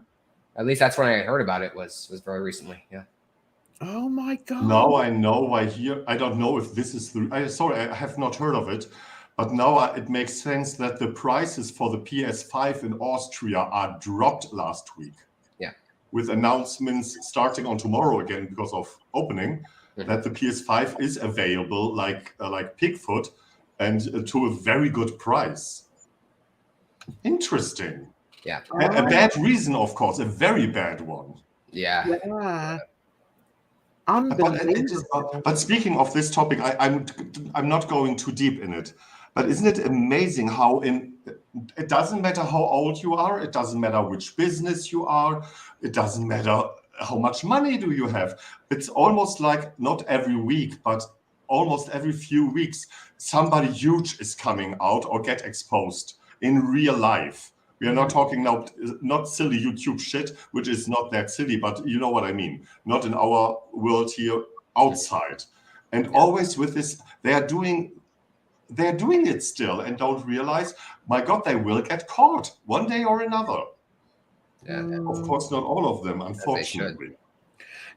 At least that's when I heard about it. Was very recently, yeah. Oh my god! Now I know why here. I don't know if this is the. Sorry, I have not heard of it, but now it makes sense that the prices for the PS5 in Austria are dropped last week. Yeah. With announcements starting on tomorrow again because of opening, that the PS5 is available like Pigfoot, and to a very good price. Interesting. Yeah. A bad reason, of course, a very bad one. Yeah. Yeah. Unbelievable. But speaking of this topic, I'm not going too deep in it. But isn't it amazing how it doesn't matter how old you are, it doesn't matter which business you are, it doesn't matter how much money do you have. It's almost like not every week, but almost every few weeks, somebody huge is coming out or get exposed in real life. We are not talking now, not silly YouTube shit, which is not that silly, but you know what I mean. Not in our world here, outside. And always with this, they're doing it still and don't realize, my God, they will get caught one day or another. Yeah. Of course, not all of them, unfortunately.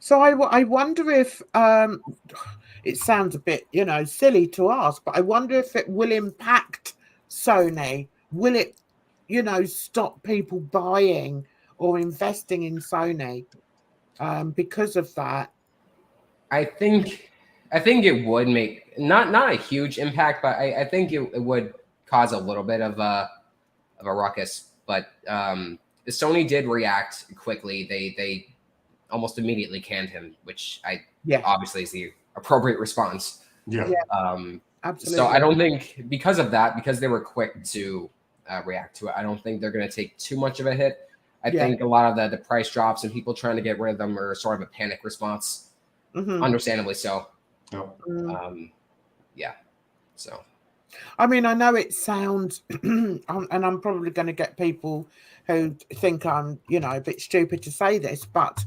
So I wonder if it sounds a bit, silly to ask, but I wonder if it will impact Sony. Will it, stop people buying or investing in Sony because of that? I think it would make not a huge impact, but I think it would cause a little bit of a ruckus. But Sony did react quickly. They almost immediately canned him, which obviously is the appropriate response. Yeah. Absolutely. So I don't think because of that, because they were quick to react to it, I don't think they're going to take too much of a hit. I think a lot of the price drops and people trying to get rid of them are sort of a panic response. Understandably so. Yeah. So. I mean, I know it sounds, and I'm probably going to get people who think I'm, a bit stupid to say this, but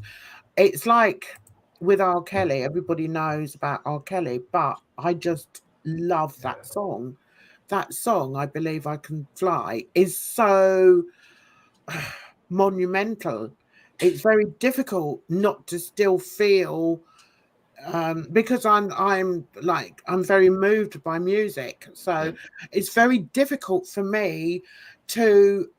it's like with R. Kelly, everybody knows about R. Kelly, but I just love that song. That song, I Believe I Can Fly, is so monumental. It's very difficult not to still feel, because I'm very moved by music. So it's very difficult for me to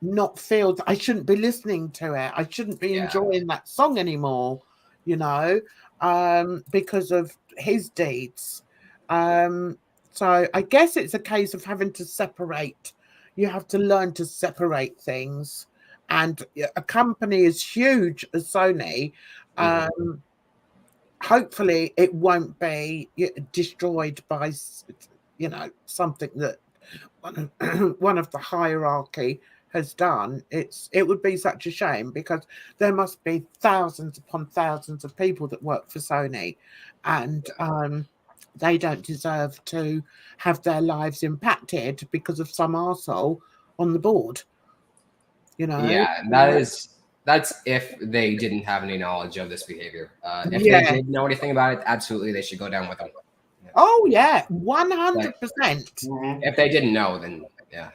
not feel that I shouldn't be listening to it. I shouldn't be enjoying that song anymore, because of his deeds. So I guess it's a case of having to separate. You have to learn to separate things. And a company as huge as Sony, hopefully it won't be destroyed by, something that one of the hierarchy has done. It would be such a shame, because there must be thousands upon thousands of people that work for Sony, and they don't deserve to have their lives impacted because of some arsehole on the board. Yeah, that's if they didn't have any knowledge of this behavior. If they did know anything about it, absolutely they should go down with them. Yeah. Oh yeah, 100%. If they didn't know, then yeah.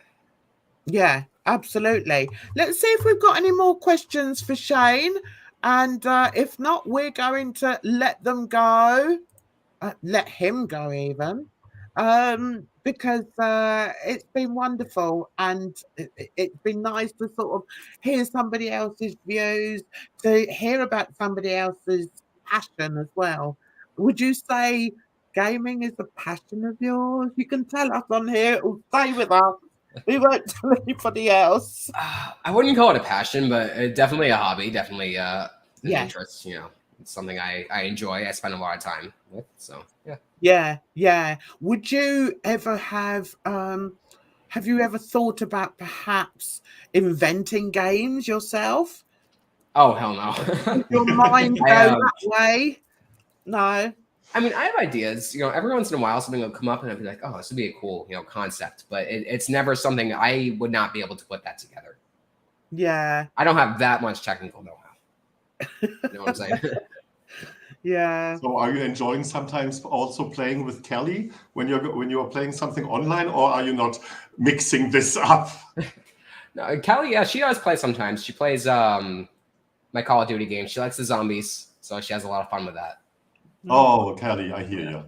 Yeah, absolutely. Let's see if we've got any more questions for Shane. And if not, we're going to let them go. Let him go even. Because it's been wonderful, and it's been nice to sort of hear somebody else's views, to hear about somebody else's passion as well. Would you say gaming is a passion of yours. You can tell us on here. It will stay with us. We won't tell anybody else. I wouldn't call it a passion, but definitely a hobby. Definitely an Yeah. interest. You know, it's something I enjoy. I spend a lot of time with. So yeah. Yeah. Would you ever have you ever thought about perhaps inventing games yourself? Oh hell no. Does your mind go that way? No. I mean, I have ideas. You know, every once in a while, something will come up, and I'll be like, "Oh, this would be a cool, concept." But it's never something I would not be able to put that together. Yeah. I don't have that much technical know-how. You know what I'm saying? Yeah. So, are you enjoying sometimes also playing with Kelly when you're playing something online, or are you not mixing this up? No, Kelly, yeah, she does play sometimes. She plays my Call of Duty game. She likes the zombies, so she has a lot of fun with that. Oh, Kelly, I hear you.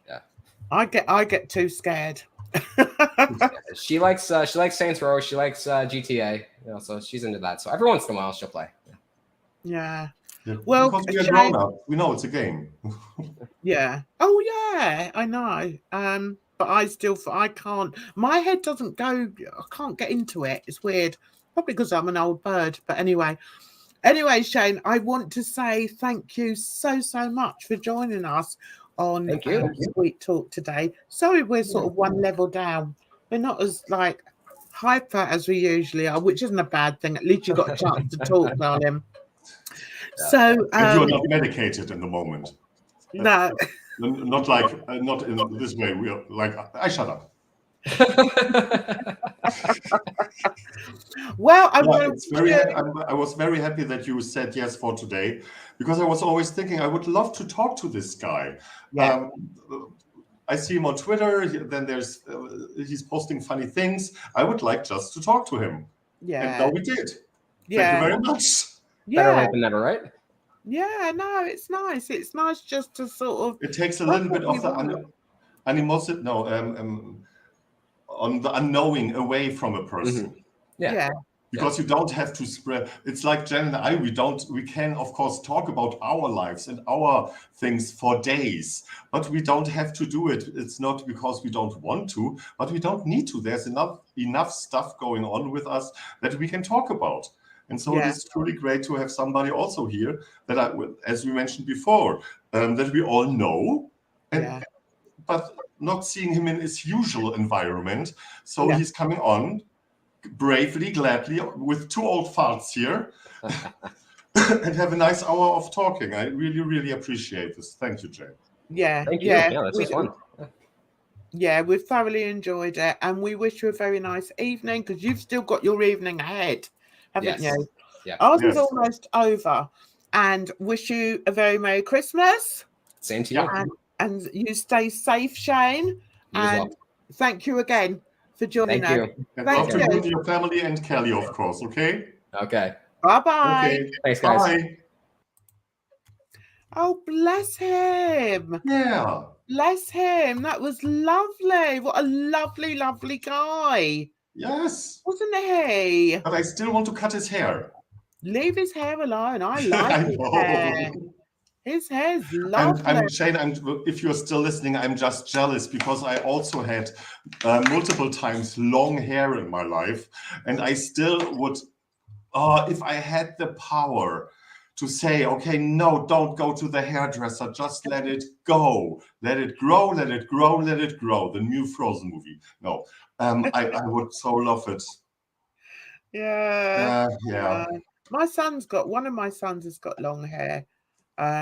Yeah. I get too scared. She likes Saints Row. She likes GTA. So she's into that. So every once in a while she'll play. Yeah. Yeah. Well, because we are grown up, we know it's a game. Yeah. Oh yeah, I know. But I can't. My head doesn't go. I can't get into it. It's weird. Probably because I'm an old bird. But anyway, Shane, I want to say thank you so much for joining us on Sweet Talk today. Sorry, we're sort of one level down. We're not as hyper as we usually are, which isn't a bad thing. At least you got a chance to talk, darling. Yeah. So and you are not medicated in the moment. No. Not in this way. We are like, I shut up. Well, I was very happy that you said yes for today, because I was always thinking I would love to talk to this guy. Yeah. I see him on Twitter. Then he's posting funny things. I would like just to talk to him. Yeah. And now we did. Yeah. Thank you very much. Better late than never, right? Yeah, no, it's nice. It's nice just to sort of. It takes a little bit of the animosity, on the unknowing away from a person. Mm-hmm. Yeah. Because you don't have to spread. It's like Jen and I. We can of course talk about our lives and our things for days, but we don't have to do it. It's not because we don't want to, but we don't need to. There's enough stuff going on with us that we can talk about. And so it is truly great to have somebody also here that, as we mentioned before, that we all know, but not seeing him in his usual environment. So he's coming on bravely, gladly, with two old farts here, and have a nice hour of talking. I really, really appreciate this. Thank you, Jane. Yeah. Thank you. Yeah, this was fun. Yeah, we've thoroughly enjoyed it, and we wish you a very nice evening, because you've still got your evening ahead, haven't you? Yeah. Ours is almost over, and wish you a very Merry Christmas. Same to you. And you stay safe, Shane. And thank you again for joining us. Thank you. And love to you, your family, and Kelly, of course. Okay. Okay. Bye-bye. Okay. Thanks, guys. Bye. Oh, bless him. Yeah. Bless him. That was lovely. What a lovely, lovely guy. Yes. Wasn't he? But I still want to cut his hair. Leave his hair alone. I like his hair. His hair's lovely. Shane, if you're still listening, I'm just jealous, because I also had multiple times long hair in my life, and I still would, if I had the power to say, okay, no, don't go to the hairdresser, just let it go. Let it grow, let it grow, let it grow. The new Frozen movie. No, I would so love it. Yeah. Yeah. One of my sons has got long hair.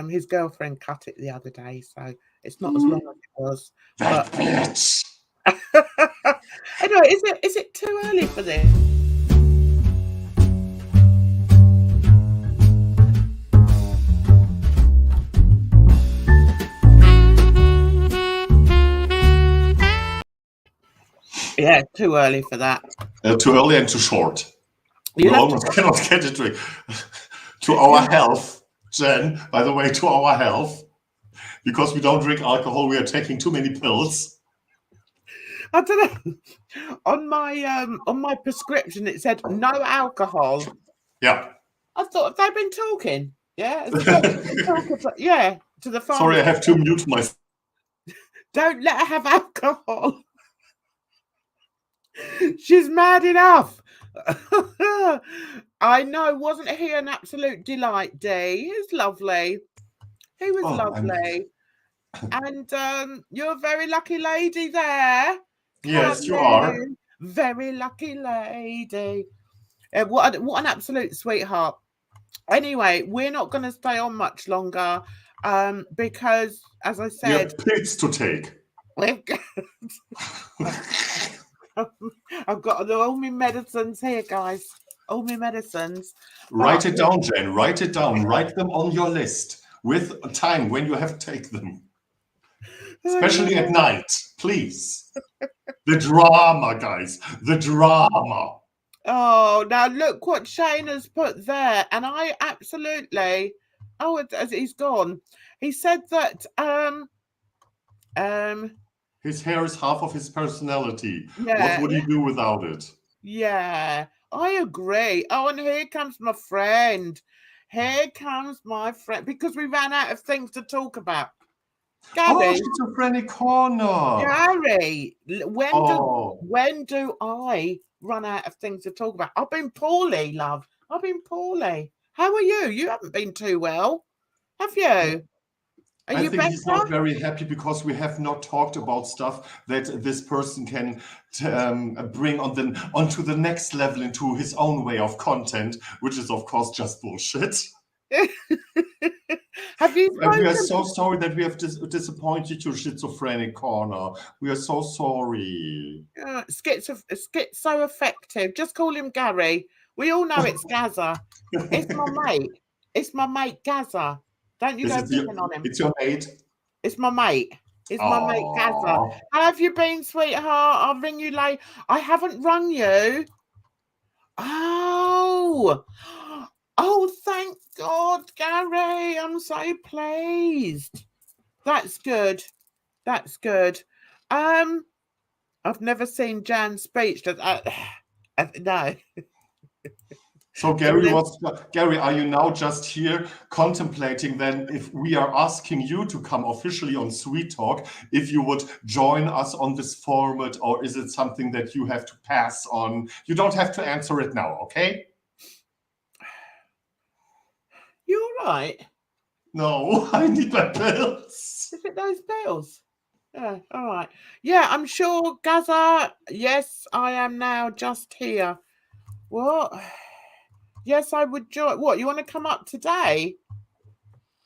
His girlfriend cut it the other day, so it's not as long as it was. That bitch. Anyway, is it too early for this? Yeah, too early for that. Too early and too short. You almost cannot get it to our health. Jen, by the way, to our health, because we don't drink alcohol, we are taking too many pills. I don't know. On my prescription, it said no alcohol. Yeah. I thought, have they been talking? Yeah. Yeah. to the Sorry, I pharmacy. have to mute myself. Don't let her have alcohol. She's mad enough. I know. Wasn't he an absolute delight, Dee? He was lovely. He was lovely. And you're a very lucky lady there. Yes, you are. Very lucky lady. What an absolute sweetheart. Anyway, we're not going to stay on much longer because, as I We said, have pills to take. I've got all my medicines here, guys. All my medicines. Write it down, Jen. Write it down. Write them on your list with a time when you have to take them. Especially at night, please. The drama, guys. The drama. Oh, now look what Shane has put there. And I absolutely... Oh, he's gone. He said that... His hair is half of his personality. Yeah, what would he do without it? Yeah, I agree. Oh, and here comes my friend. Here comes my friend. Because we ran out of things to talk about. Gary, schizophrenic corner. Gary, when do I run out of things to talk about? I've been poorly, love. I've been poorly. How are you? You haven't been too well, have you? I think he's not very happy because we have not talked about stuff that this person can bring onto the next level into his own way of content, which is of course just bullshit. Have you? And we are so sorry that we have disappointed you, schizophrenic corner. We are so sorry. Schizo effective. Just call him Gary. We all know it's Gaza. It's my mate. It's my mate Gaza. Don't you go picking on him. It's your mate? It's my mate. It's my mate Gaza. How have you been, sweetheart? I'll ring you later. I haven't rung you. Oh, thank God, Gary. I'm so pleased. That's good. That's good. I've never seen Jan's speech. No. So Gary, are you now just here contemplating then if we are asking you to come officially on Sweet Talk, if you would join us on this format, or is it something that you have to pass on? You don't have to answer it now, okay? You all right? No, I need my pills. Is it those pills? Yeah, all right. Yeah, I'm sure, Gaza. Yes, I am now just here. What? Yes, I would join. What, you want to come up today?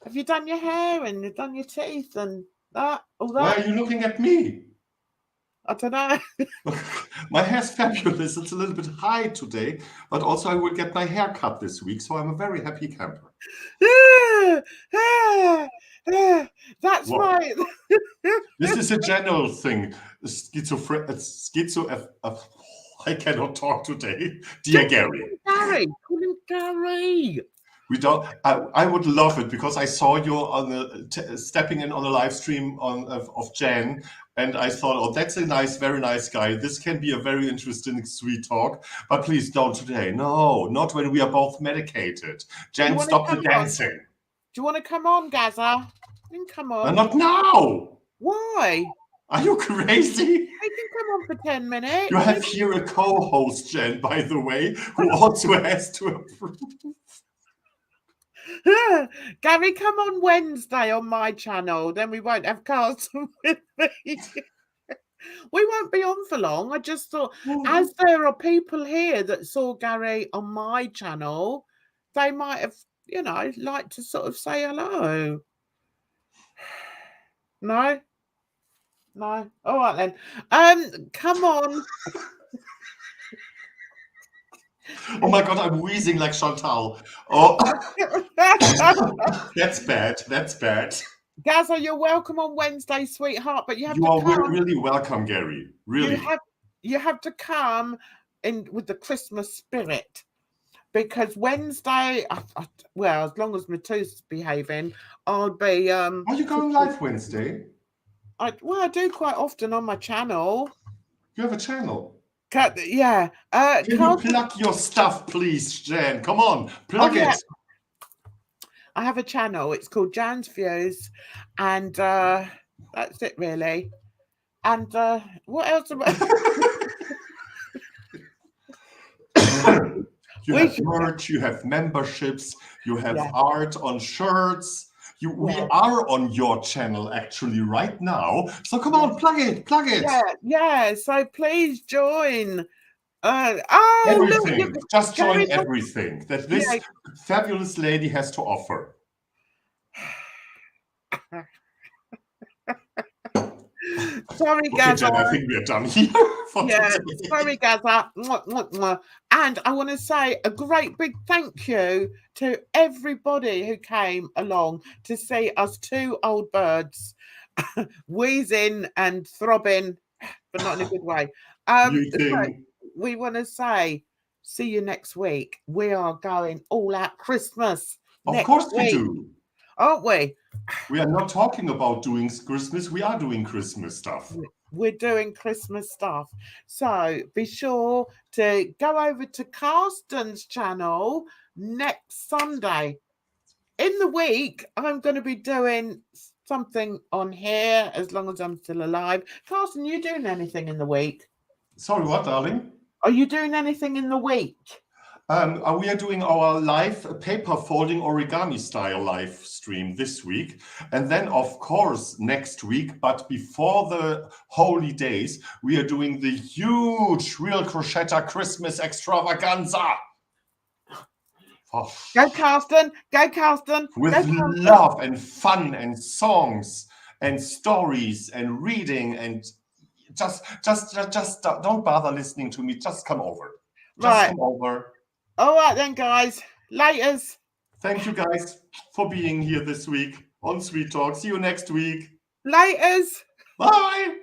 Have you done your hair and you've done your teeth and that? All that? Why are you looking at me? I don't know. My hair's fabulous. It's a little bit high today, but also I will get my hair cut this week, so I'm a very happy camper. That's right. This is a general thing. I cannot talk today. Dear Gary. Call him Gary. We don't. I would love it because I saw you on the stepping in on the live stream of Jan, and I thought, oh, that's a very nice guy. This can be a very interesting Sweet Talk, but please don't today. No, not when we are both medicated. Jan, stop the dancing. Do you want to come on, Gaza? Come on. Not now. Why? Are you crazy? I can come on for 10 minutes. You have here a co-host, Jen, by the way, who also has to approve. Gary, come on Wednesday on my channel. Then we won't have Carlton with me. We won't be on for long. I just thought, as there are people here that saw Gary on my channel, they might have, like to sort of say hello. No? No? All right then. Come on. Oh my God, I'm wheezing like Chantal. Oh, that's bad. That's bad. Gaza, you're welcome on Wednesday, sweetheart, but you have to come. You are really welcome, Gary. Really. You have to come in with the Christmas spirit, because Wednesday, well, as long as my tooth's behaving, I'll be... Are you going live Wednesday? I do quite often on my channel. You have a channel? Yeah. Can you plug your stuff, please, Jen? Come on, plug it. I have a channel. It's called Jan's Views, and that's it really. And what else? You We have should- merch, you have memberships, you have Yeah. art on shirts. We Yeah. are on your channel actually right now. So come Yeah. on, plug it. Yeah. So please join. Oh, Everything. look, Just join Gary- everything that this fabulous lady has to offer. Sorry, Okay, Gaza. Jen, I think we are done here for Yeah, today. sorry, Gaza. Mwah, mwah, mwah. And I want to say a great big thank you to everybody who came along to see us two old birds wheezing and throbbing, but not in a good way. So we want to say, see you next week. We are going all out Christmas. Of course we week, do. aren't we? We are not talking about doing Christmas. We are doing Christmas stuff. We're doing Christmas stuff. So be sure to go over to Carsten's channel next Sunday. In the week, I'm going to be doing something on here as long as I'm still alive. Carsten, you doing anything in the week? Sorry, what, darling? Are you doing anything in the week? We are doing our live paper folding origami style live stream this week. And then, of course, next week, but before the holy days, we are doing the huge Real Crochetta Christmas extravaganza. Oh, Go, Carsten. Go, Carsten. with Go, Carsten. love and fun and songs and stories and reading, and just don't bother listening to me. Just come over. Just come over. All right then, guys. Laters. Thank you guys for being here this week on Sweet Talk. See you next week. Laters. Bye.